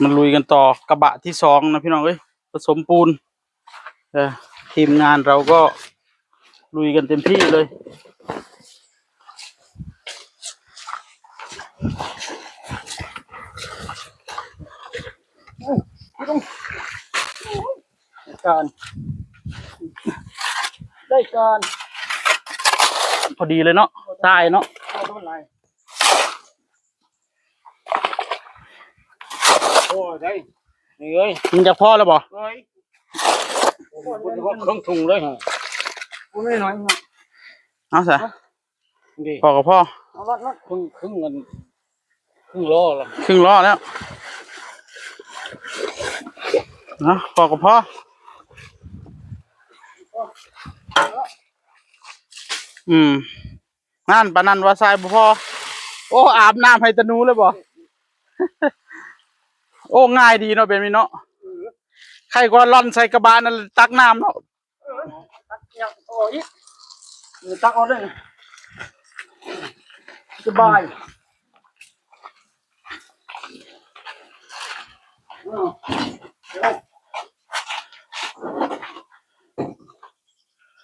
มันลุยกันต่อกระบะที่สองนะพี่น้องเอ้ยผสมปูนทีมงานเราก็ลุยกันเต็มที่เลยการได้การพอดีเลยเนาะทรายเนาะโอ้ได้นี่เอ้ยมึงจะพ่อแล้วบ่เอ้ยเครื่องถุงเลยฮะกูไม่น้อยเอาซะพ่อกับพ่อเอาละครึ่งเงินครึ่งโลละครึ่งล้อแล้วนะพ่อกับพ่อนั่นปะนั่นว่าทรายบ่พ่อโอ้อาบน้ำให้ตะนูเลยบ่โอ้ง่ายดีเนาะเป็นมีเนาะใครก็ร่อนใส่กระบะนั่นตักน้ำเนาะตักยังโอ้ยตักเอาเลยสบาย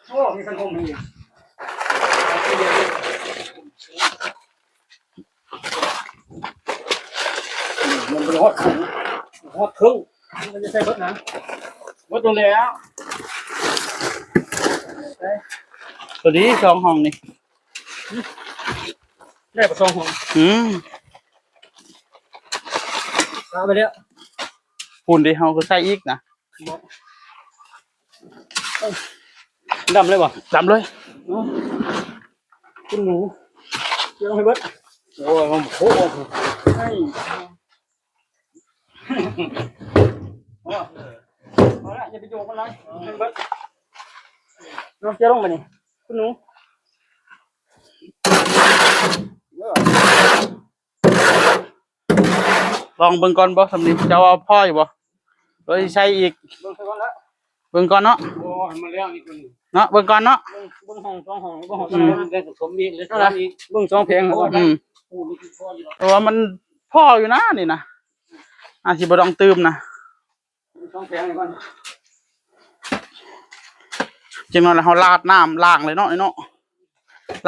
โอ้มีสังคมดีมันเป็นฮอตครึ่งมันจะใส่รถนะรถตัวแล้วตัวนี้สองห้องนี่ได้ประสงค์เอาไปแล้วฝุ่นดิเฮาก็ใส่อีกนะดำเลยบ่ดำเลยคุณหนูเยังให้เบิดโอ้ยมันโค้งให้เอาละอย่าไปโยกมันเลยให้เบิดน้องเจ้าลงมานี่คุณหนูลองเบิ่งก่อนบ่สำนีจะเอาพ่ออยู่บ่โดยใช้อีกเบิ่งก่อนแล้วเบิ่งก่อนเนาะโอ้ยมาแล้วนี่คุณเนาะเบิ่งก่อนเนาะเบิ่งห้อง2ห้องเบิ่งห้องได้สมดีเลยเบิ่ง2เพลงก่อนว่ามันพ่ออยู่นะนี่นะสิบ่ต้องตื่มนะ2เพลงก่อนจังนั้นแล้วเฮาลาดน้ำล้างเลยเนาะไอ้เนาะ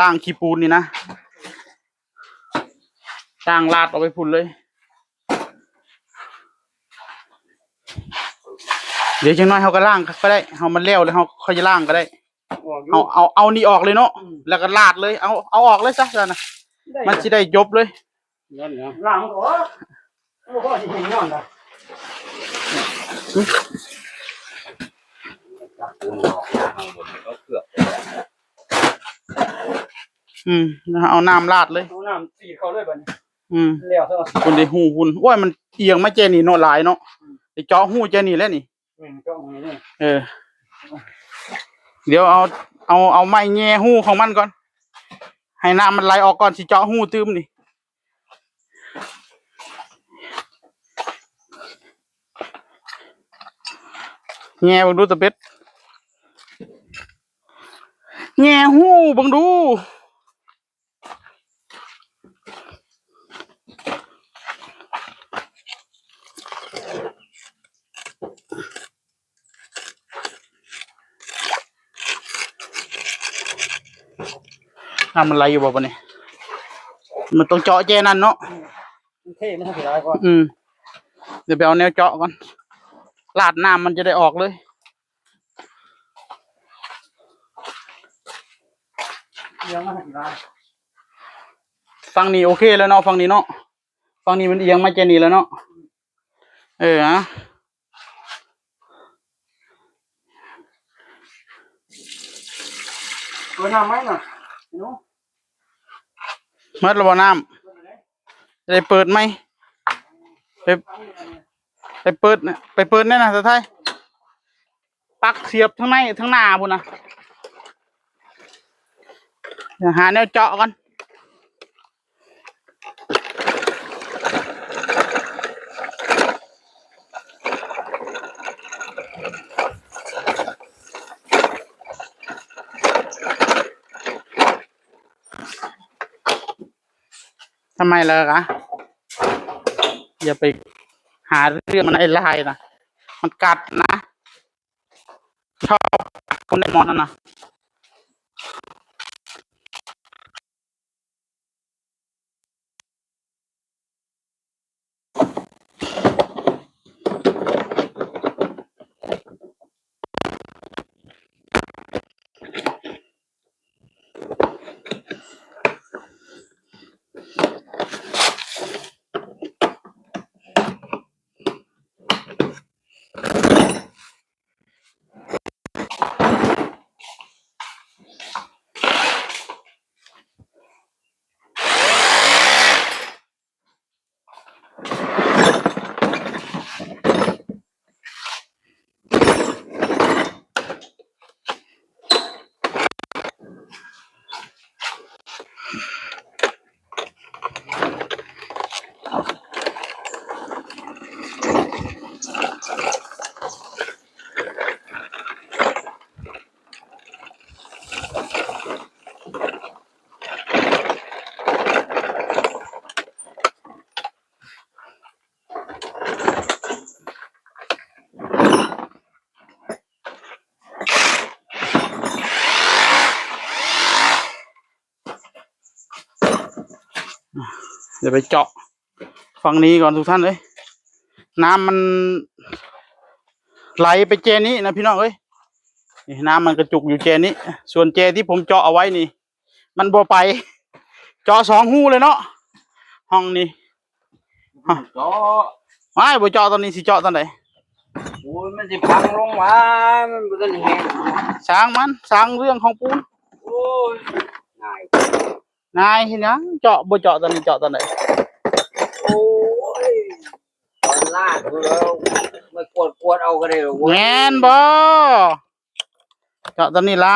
ล้างขี้ปูนนี่นะล้างลาดเอาไปพุ่นเลยเดี๋ยวจังน้อยเฮาก็ล้างก็ได้เฮามันแล้วแล้วเฮาค่อยจะล้างก็ได้เอานี่ออกเลยเนาะแล้วก็ลาดเลยเอาออกเลยซะนั่นน่ะมันสิได้จบเลยนั่นเนาะล้างก่อนโอ้โหสิเห็นนอนล่ะเอาน้ำราดเลยเอาน้ำสีเขาเลยบัดนี้แล้วคุณได้หูหุ่นโอ้ยมันเอียงมาเจนี่เนาะหลายเนาะไอ้เจาะหูเจนี่แล้วนี่เจาะหูนี่เดี๋ยวเอาไม้แง่หูของมันก่อนให้น้ำมันไหลออกก่อนสิเจาะหูตื้มนี่แง่บังดูตะเป็ดแง่หูบังดูมันไหลอยู่บ่ปะเนี่ยมันต้องเจาะแจนั่นเนาะเท่ไม่ต้องเสียดายก่อนเดี๋ยวไปเอาแนวเจาะก่อนลาดน้ำมันจะได้ออกเลยฝั่งนี้โอเคแล้วเนาะฝั่งนี้เนาะฝั่งนี้มันเอียงมาเจนี่แล้วเนาะตัวน้ำไหมน่ะมัดระบบน้ำจะได้เปิดไหมไปเปิดนี่นะสุดท้ายปักเสียบทั้งในทั้งหน้าบุญนะหาแนวเจาะกันทำไมล่ะคะอย่าไป หาเรื่องมันไอ้ลายนะมันกัดนะชอบคนในมอนนั่นนะเดี๋ยวไปเจาะฝั่งนี้ก่อนทุกท่านเลยน้ำมันไหลไปเจนี้นะพี่น้องเอ้ยนี่น้ำมันกระจุกอยู่เจนี้ส่วนเจที่ผมเจาะเอาไว้นี่มันบ่ไปเจาะ2 หูเลยเนาะห้องนี้ เจาะ ไม่บ่เจาะตอนนี้สิเจาะตอนไหน โอ้ยมันสิพังลงมามันบ่ทันแห้ง สร้างมันสร้างเรื่องของปูน โอ้ยง่าย นายเห็นยังเจาะบ่เจาะตอนนี้เจาะตอนไหน โอ้ยตอนลาดดูแล้วมากวดเอาก็ได้หรอกเว้ย แงนบ่เจาะตอนนี้ละ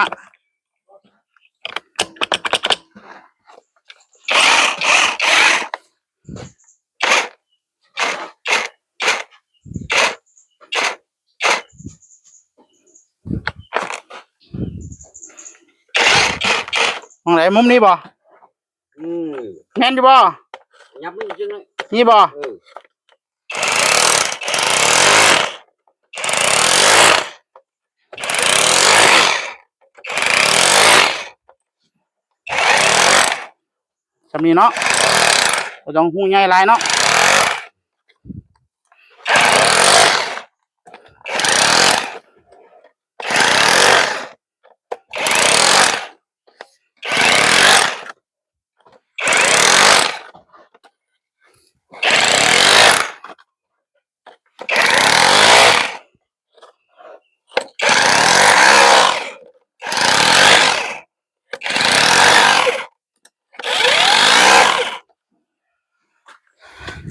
มองไหนมุมนี้บ่ อืม แม่นอยู่บ่ ยับมันจังเลย นี่บ่ เออ สำนี้เนาะบ่ต้องหูใหญ่หลายเนาะ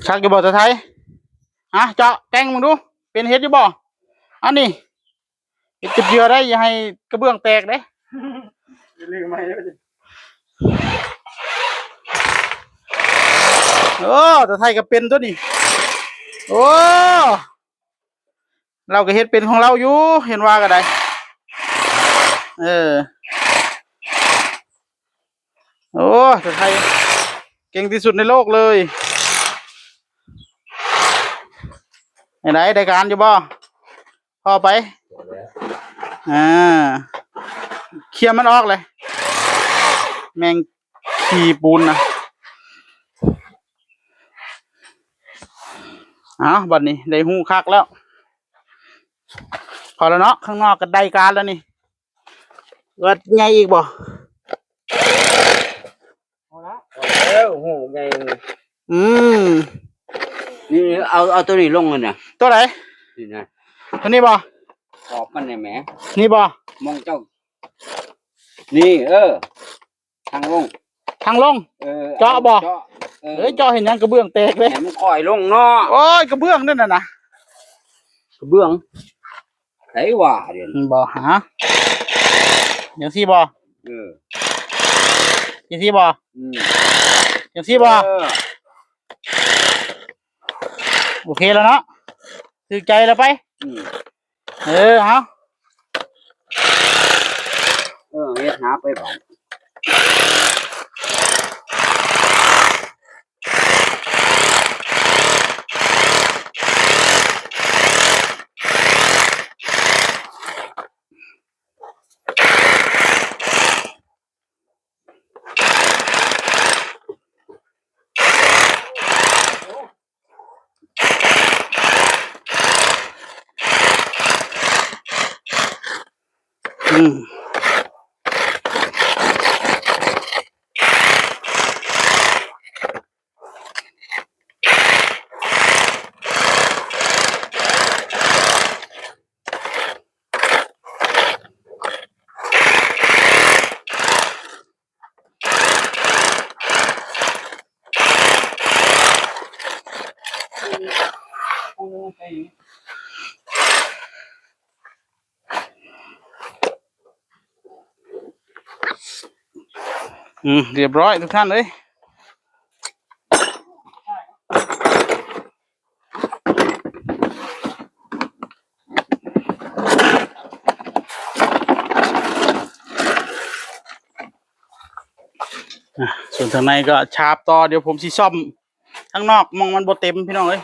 ชักอยู่บ่ตะไทยฮะเจาะแต่งมึงดูเป็นเฮ็ดอยู่บ่อันนี้เฮ็ดจุดเจือได้อย่าให้กระเบื้องแตกเด้ ลืมไม่ได้ โอ้ตะไทยก็เป็นตัวนี้โอ้เราก็เฮ็ดเป็นของเราอยู่เห็นว่าก็ได้โอ้ตะไทยเก่งที่สุดในโลกเลยไหนได้การอยู่บ่พอไปอ่าเคลียร์มันออกเลยแมงขี้ปูนนะบัดนี้ได้หูคักแล้วพอแล้วเนาะข้างนอกก็ได้การแล้วนี่วัดใหญ่อีกบ่ เอาละแล้วโหไง อืม นี่เอาตัวนี้ลงเลยเนี่ย ตัวไหน นี่นะ ตัวนี้บ่ ขอบมันเนี่ยแหม นี่บ่ มองเจ้า นี่ทางลง ทางลง เจาะบ่เอ้ยเจาะเห็นยังกระเบื้องแตกเลย ให้มันค่อยลงเนาะ โอ้ยกระเบื้องนั่นน่ะนะ กระเบื้องไหนว่าเดี๋ยว บ่หาอย่างซี่บ่ เออ อย่างซี่บ่ อืม อย่างซี่บ่โอเคแล้วเนาะถือใจแล้วไป อืม เอา เฮ็ดหาไปบ้าน อืมเรียบร้อยทุกท่านเลยส่วนทางในก็ฉาบต่อเดี๋ยวผมสิซ่อมข้างนอกมองมันบ่เต็มพี่น้องเอ้ย